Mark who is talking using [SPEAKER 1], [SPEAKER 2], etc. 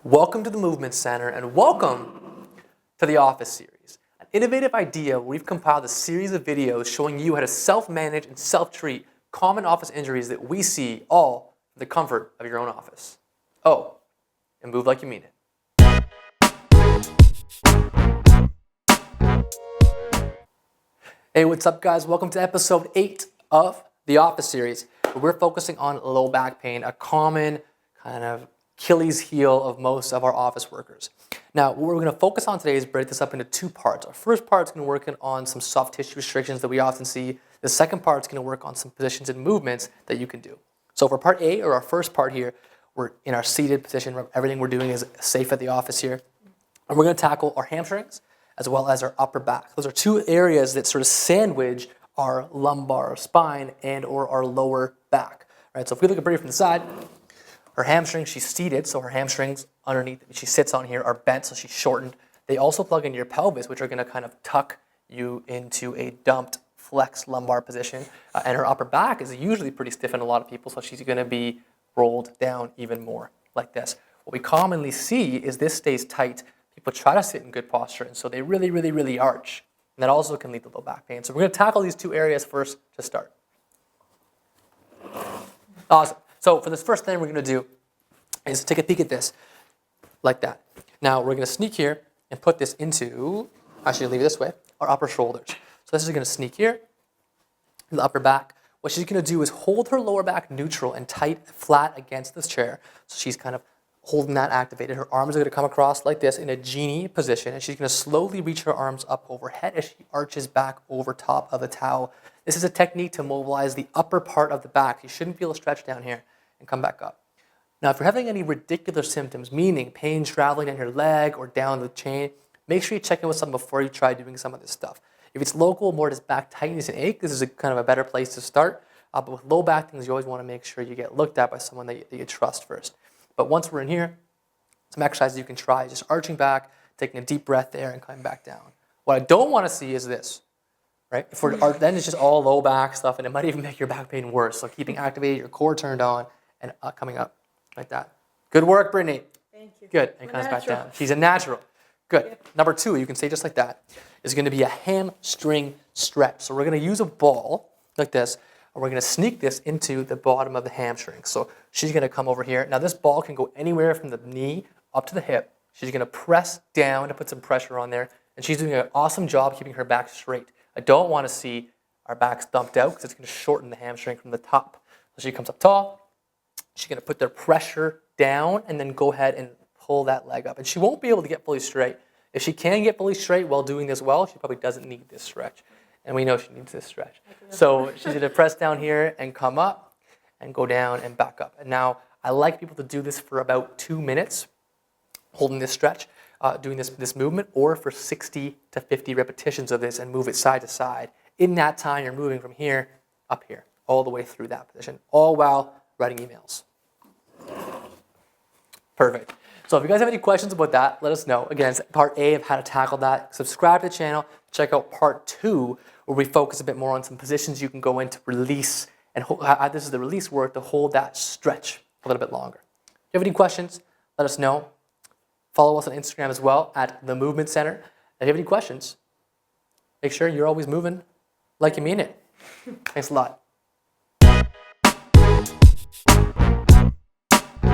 [SPEAKER 1] Welcome to the Movement Center and welcome to the Office series, an innovative idea where we've compiled a series of videos showing you how to self-manage and self-treat common office injuries that we see all from the comfort of your own office. Oh, and move like you mean it. Hey, what's up guys? Welcome to episode 8 of the Office series, where we're focusing on low back pain, a common kind of Achilles heel of most of our office workers. Now, what we're going to focus on today is break this up into two parts. Our first part is going to work on some soft tissue restrictions that we often see. The second part is going to work on some positions and movements that you can do. So for part A, or our first part here, we're in our seated position where everything we're doing is safe at the office here. And we're going to tackle our hamstrings as well as our upper back. Those are two areas that sort of sandwich our lumbar spine and or our lower back. All right, so if we look at Brady from the side, her hamstrings, she's seated, so her hamstrings underneath, she sits on here, are bent, so she's shortened. They also plug into your pelvis, which are going to kind of tuck you into a dumped, flexed lumbar position. And her upper back is usually pretty stiff in a lot of people, so she's going to be rolled down even more, like this. What we commonly see is this stays tight. People try to sit in good posture, and so they really arch. And that also can lead to low back pain. So we're going to tackle these two areas first to start. Awesome. So for this first thing we're going to do is take a peek at this, like that. Now we're going to sneak here and put this into, actually leave it this way, our upper shoulders. So this is going to sneak here, the upper back. What she's going to do is hold her lower back neutral and tight, flat against this chair. So she's kind of holding that activated. Her arms are going to come across like this in a genie position, and she's going to slowly reach her arms up overhead as she arches back over top of the towel. This is a technique to mobilize the upper part of the back. You shouldn't feel a stretch down here and come back up. Now, if you're having any radicular symptoms, meaning pain traveling down your leg or down the chain, make sure you check in with someone before you try doing some of this stuff. If it's local, more just back tightness and ache, this is kind of a better place to start. But with low back things, you always want to make sure you get looked at by someone that you trust first. But once we're in here, some exercises you can try, just arching back, taking a deep breath there, and coming back down. What I don't want to see is this, right? Then it's just all low back stuff, and it might even make your back pain worse. So keeping activated, your core turned on, and coming up like that. Good work, Brittany.
[SPEAKER 2] Thank you.
[SPEAKER 1] Good, and comes back down. She's a natural. Good. Yep. Number 2, you can say just like that, is going to be a hamstring stretch. So we're going to use a ball like this, and we're going to sneak this into the bottom of the hamstring. So she's going to come over here. Now this ball can go anywhere from the knee up to the hip. She's going to press down to put some pressure on there, and she's doing an awesome job keeping her back straight. I don't want to see our backs dumped out because it's going to shorten the hamstring from the top. So she comes up tall. She's going to put their pressure down and then go ahead and pull that leg up. And she won't be able to get fully straight. If she can get fully straight while doing this well, she probably doesn't need this stretch. And we know she needs this stretch. So she's going to press down here and come up and go down and back up. And now I like people to do this for about 2 minutes, holding this stretch, doing this movement, or for 60 to 50 repetitions of this and move it side to side. In that time, you're moving from here up here, all the way through that position, all while writing emails. Perfect. So if you guys have any questions about that, let us know. Again, it's part A of how to tackle that. Subscribe to the channel. Check out part 2, where we focus a bit more on some positions you can go into release, and this is the release work to hold that stretch a little bit longer. If you have any questions, let us know. Follow us on Instagram as well at The Movement Center. If you have any questions, make sure you're always moving like you mean it. Thanks a lot.